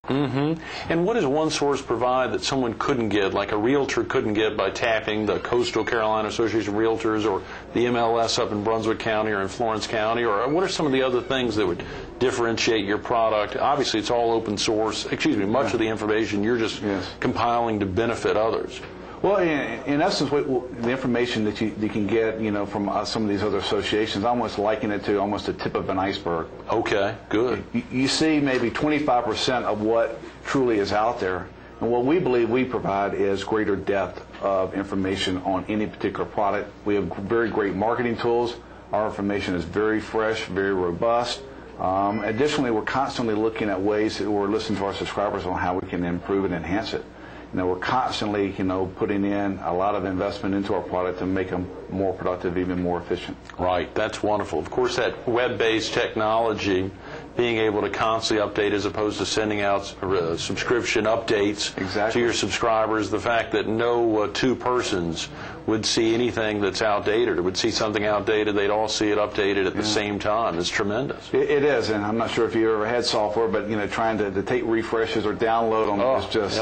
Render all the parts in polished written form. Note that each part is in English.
And what does one source provide that someone couldn't get, like a realtor couldn't get by tapping the Coastal Carolina Association of Realtors or the MLS up in Brunswick County or in Florence County? Or what are some of the other things that would differentiate your product? Obviously, it's all open source. Excuse me, much of the information you're just compiling to benefit others. Well, in essence, the information that you can get, from some of these other associations, I almost liken it to almost the tip of an iceberg. Okay, good. You see maybe 25% of what truly is out there, and what we believe we provide is greater depth of information on any particular product. We have very great marketing tools. Our information is very fresh, very robust. Additionally, we're constantly looking at ways that we're listening to our subscribers on how we can improve and enhance it. We're constantly, putting in a lot of investment into our product to make them more productive, even more efficient. Right, that's wonderful. Of course, that web-based technology, being able to constantly update as opposed to sending out subscription updates to your subscribers, the fact that no two persons would see anything that's outdated or would see something outdated, they'd all see it updated at the same time is tremendous. It is, and I'm not sure if you ever had software, but trying to take refreshes or download them is just...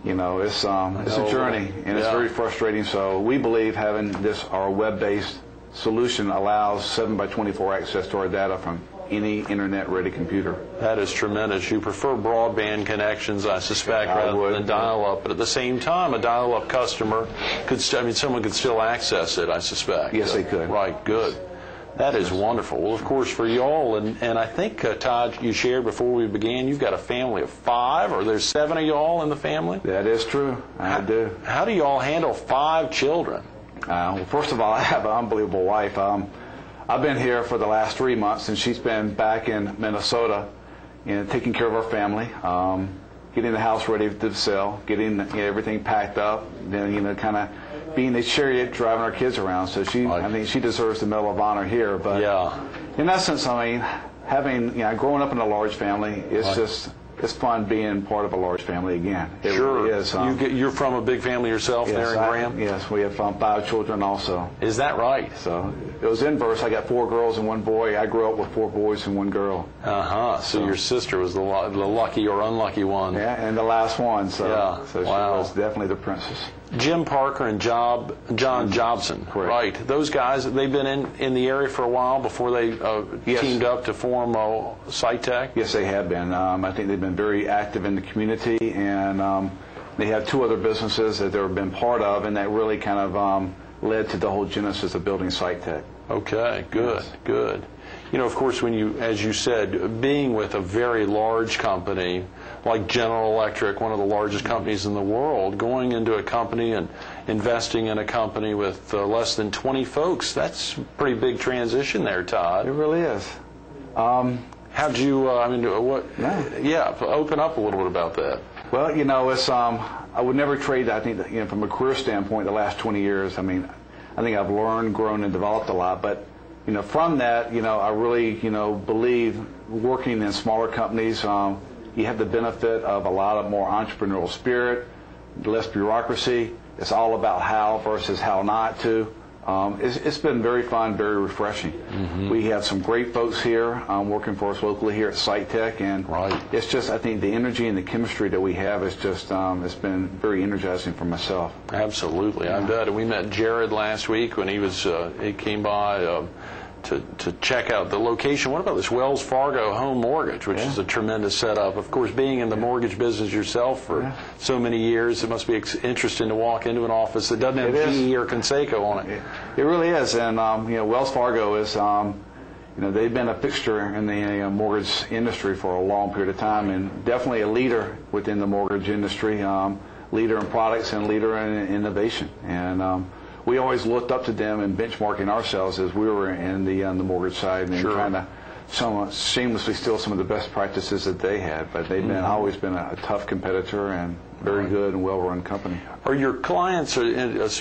it's a journey, and it's very frustrating. So we believe having our web-based solution allows 7x24 access to our data from any internet-ready computer. That is tremendous. You prefer broadband connections, I suspect, rather than dial-up. But at the same time, a dial-up customer someone could still access it, I suspect. Yes, they could. Right, good. That is wonderful. Well, of course, for y'all, and I think, Todd, you shared before we began, you've got a family of 5, or there's 7 of y'all in the family? That is true. I do. How do y'all handle 5 children? Well, first of all, I have an unbelievable wife. I've been here for the last 3 months, and she's been back in Minnesota, taking care of our family, getting the house ready to sell, getting everything packed up, then kind of being a chariot driving our kids around. So I think she deserves the Medal of Honor here. But in essence, having growing up in a large family, it's fun being part of a large family again. It really is. You're from a big family yourself there in Graham? Yes, we have 5 children also. Is that right? So it was inverse. I got 4 girls and 1 boy. I grew up with 4 boys and 1 girl. So your sister was the lucky or unlucky one. Yeah, and the last one. So she was definitely the princess. Jim Parker and John Jobson, right? Those guys, they've been in the area for a while before they teamed up to form SiteTech? Yes, they have been. I think they've been very active in the community, and they have 2 other businesses that they've been part of, and that really kind of led to the whole genesis of building SiteTech. Okay, good, good. Of course, as you said, being with a very large company like General Electric, one of the largest companies in the world, going into a company and investing in a company with less than 20 folks, that's a pretty big transition there, Todd. It really is. How'd you, open up a little bit about that. Well, it's, I would never trade, I think, from a career standpoint, the last 20 years, I think I've learned, grown, and developed a lot, but from that, I really, believe working in smaller companies, you have the benefit of a lot of more entrepreneurial spirit, less bureaucracy. It's all about how versus how not to. It's been very fun, very refreshing. We have some great folks here working for us locally here at SiteTech, and it's just, I think the energy and the chemistry that we have is just, it's been very energizing for myself. Absolutely, I bet. We met Jared last week when he came by to check out the location. What about this Wells Fargo home mortgage, which is a tremendous setup? Of course, being in the mortgage business yourself for so many years, it must be interesting to walk into an office that doesn't have GE or Conseco on it. It really is, and Wells Fargo is, they've been a fixture in the mortgage industry for a long period of time, and definitely a leader within the mortgage industry, leader in products and leader in innovation. And we always looked up to them and benchmarking ourselves as we were in the mortgage side and trying to somewhat shamelessly steal some of the best practices that they had. But they've always been a tough competitor and very good and well-run company. Are your clients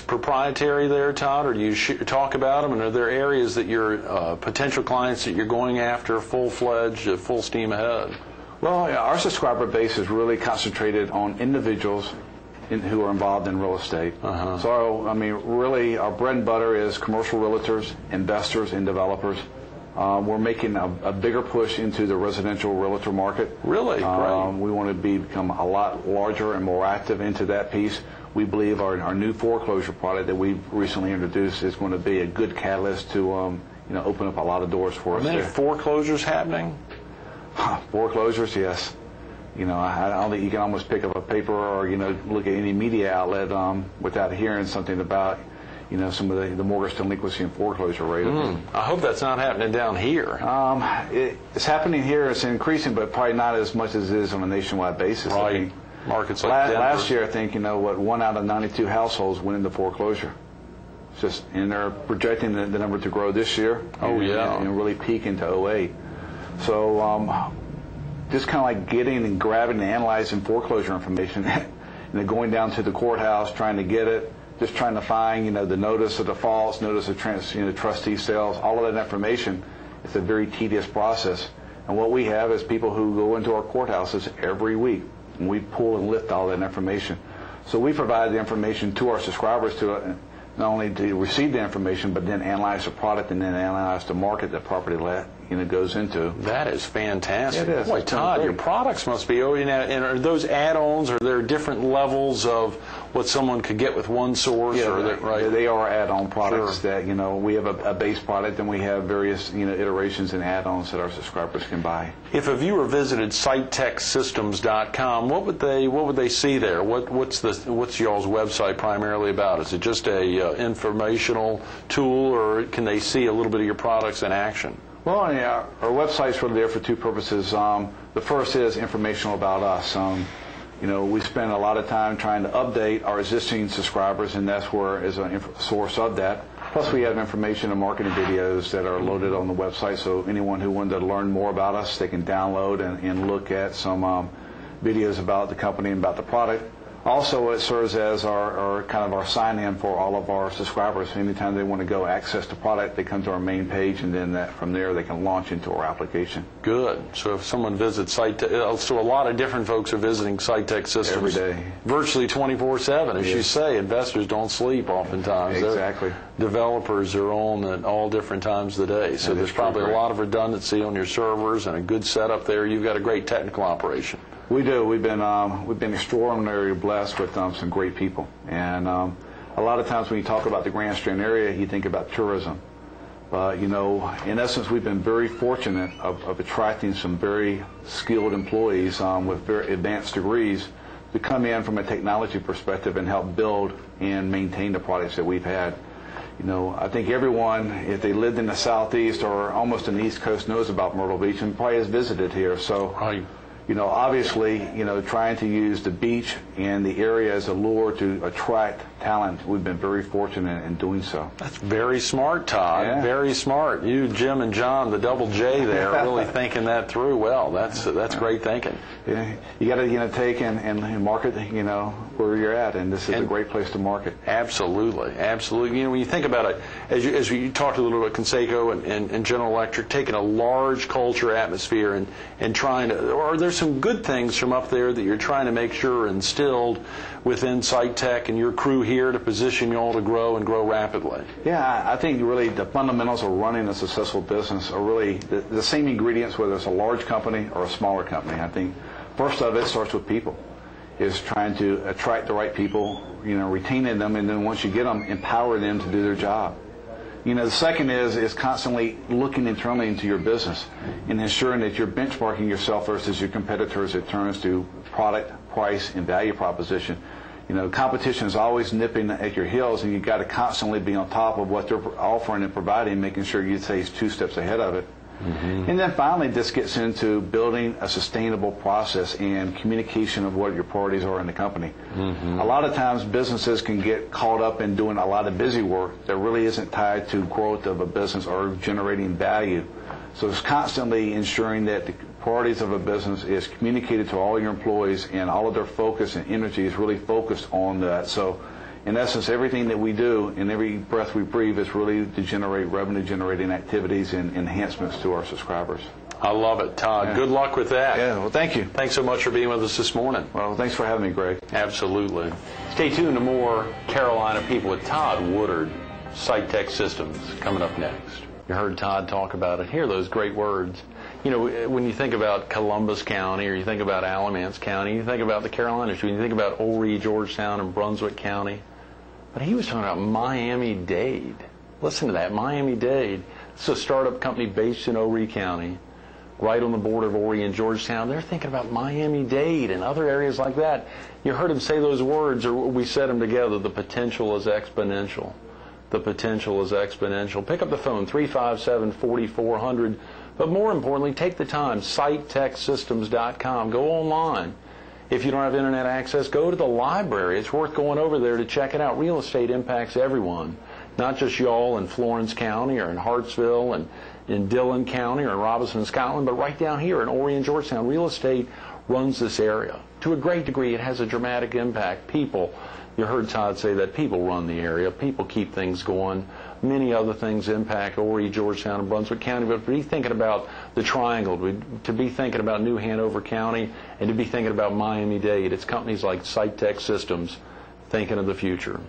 proprietary there, Todd, or do you talk about them? And are there areas that your potential clients that you're going after full-fledged, full steam ahead? Well, our subscriber base is really concentrated on individuals who are involved in real estate. So, really, our bread and butter is commercial realtors, investors, and developers. We're making a bigger push into the residential realtor market. Really? Great. We want to become a lot larger and more active into that piece. We believe our new foreclosure product that we've recently introduced is going to be a good catalyst to open up a lot of doors for us. Are many foreclosures happening? Foreclosures, yes. I don't think you can almost pick up a paper or look at any media outlet without hearing something about some of the mortgage delinquency and foreclosure rate. I hope that's not happening down here. It's happening here. It's increasing, but probably not as much as it is on a nationwide basis. Right. Markets like Denver. Last year, I think 1 out of 92 households went into foreclosure. And they're projecting the number to grow this year. Oh, yeah. And really peak into 2008. So just kind of like getting and grabbing and analyzing foreclosure information, going down to the courthouse, trying to get it, just trying to find the notice of defaults, notice of trustee sales, all of that information. It's a very tedious process. And what we have is people who go into our courthouses every week, and we pull and lift all that information. So we provide the information to our subscribers to not only to receive the information, but then analyze the product and then analyze the market that property goes into. That is fantastic. It is. Boy, Todd, your products must be, and are those add-ons, are there different levels of what someone could get with one source? Yeah, right? They are add-on products. Sure. That, we have a base product, and we have various, iterations and add-ons that our subscribers can buy. If a viewer visited SiteTechSystems.com, what would they see there? What's y'all's website primarily about? Is it just a informational tool, or can they see a little bit of your products in action? Well, yeah, our website's really there for two purposes. The first is informational about us. We spend a lot of time trying to update our existing subscribers, and that's where is a source of that. Plus, we have information and marketing videos that are loaded on the website, so anyone who wanted to learn more about us, they can download and look at some videos about the company and about the product. Also, it serves as our sign-in for all of our subscribers. Anytime they want to go access the product, they come to our main page, and then from there they can launch into our application. Good. So if someone visits SiteTech, so a lot of different folks are visiting SiteTech Systems every day, virtually 24/7. As you say, investors don't sleep oftentimes. Exactly. Developers are on at all different times of the day. So there's probably a lot of redundancy on your servers and a good setup there. You've got a great technical operation. We do. We've been extraordinarily blessed with some great people, and a lot of times when you talk about the Grand Strand area, you think about tourism. But in essence, we've been very fortunate of attracting some very skilled employees with very advanced degrees to come in from a technology perspective and help build and maintain the products that we've had. I think everyone, if they lived in the Southeast or almost in the East Coast, knows about Myrtle Beach and probably has visited here. So. Right. Obviously, trying to use the beach and the area as a lure to attract talent, we've been very fortunate in doing so. That's very smart, Todd. Yeah. Very smart. You, Jim, and John, the double J there, are really thinking that through well. That's great thinking. Yeah. You got to take and market where you're at, and this is a great place to market. Absolutely, absolutely. When you think about it, as you talked a little bit about Conseco and General Electric, taking a large culture atmosphere and trying to, or there's some good things from up there that you're trying to make sure are instilled within SiteTech and your crew here to position you all to grow and grow rapidly. Yeah, I think really the fundamentals of running a successful business are really the same ingredients, whether it's a large company or a smaller company. I think first of it starts with people. Is trying to attract the right people, retaining them, and then once you get them, empower them to do their job. The second is constantly looking internally into your business and ensuring that you're benchmarking yourself versus your competitors in terms to product, price, and value proposition. Competition is always nipping at your heels, and you've got to constantly be on top of what they're offering and providing, making sure you stay 2 steps ahead of it. Mm-hmm. And then finally, this gets into building a sustainable process and communication of what your priorities are in the company. Mm-hmm. A lot of times businesses can get caught up in doing a lot of busy work that really isn't tied to growth of a business or generating value. So it's constantly ensuring that the priorities of a business is communicated to all your employees, and all of their focus and energy is really focused on that. So in essence, everything that we do and every breath we breathe is really to generate revenue-generating activities and enhancements to our subscribers. I love it, Todd. Yeah. Good luck with that. Yeah, well, thank you. Thanks so much for being with us this morning. Well, thanks for having me, Greg. Absolutely. Stay tuned to more Carolina People with Todd Woodard, SiteTech Systems, coming up next. You heard Todd talk about it. Hear those great words. You know, when you think about Columbus County, or you think about Alamance County, you think about the Carolinas, when you think about Horry, Georgetown, and Brunswick County. But he was talking about Miami-Dade. Listen to that, Miami-Dade. It's a startup company based in Horry County, right on the border of Horry and Georgetown. They're thinking about Miami-Dade and other areas like that. You heard him say those words, or we said them together. The potential is exponential. The potential is exponential. Pick up the phone, 357-4400. But more importantly, take the time, SiteTechSystems.com. Go online. If you don't have internet access, go to the library. It's worth going over there to check it out. Real estate impacts everyone, not just y'all in Florence County or in Hartsville and in Dillon County or in Robinson, Scotland, but right down here in Horry and Georgetown. Real estate runs this area. To a great degree, it has a dramatic impact. People, you heard Todd say that people run the area. People keep things going. Many other things impact Horry, Georgetown, and Brunswick County. But to be thinking about the Triangle, to be thinking about New Hanover County, and to be thinking about Miami-Dade, it's companies like SiteTech Systems thinking of the future.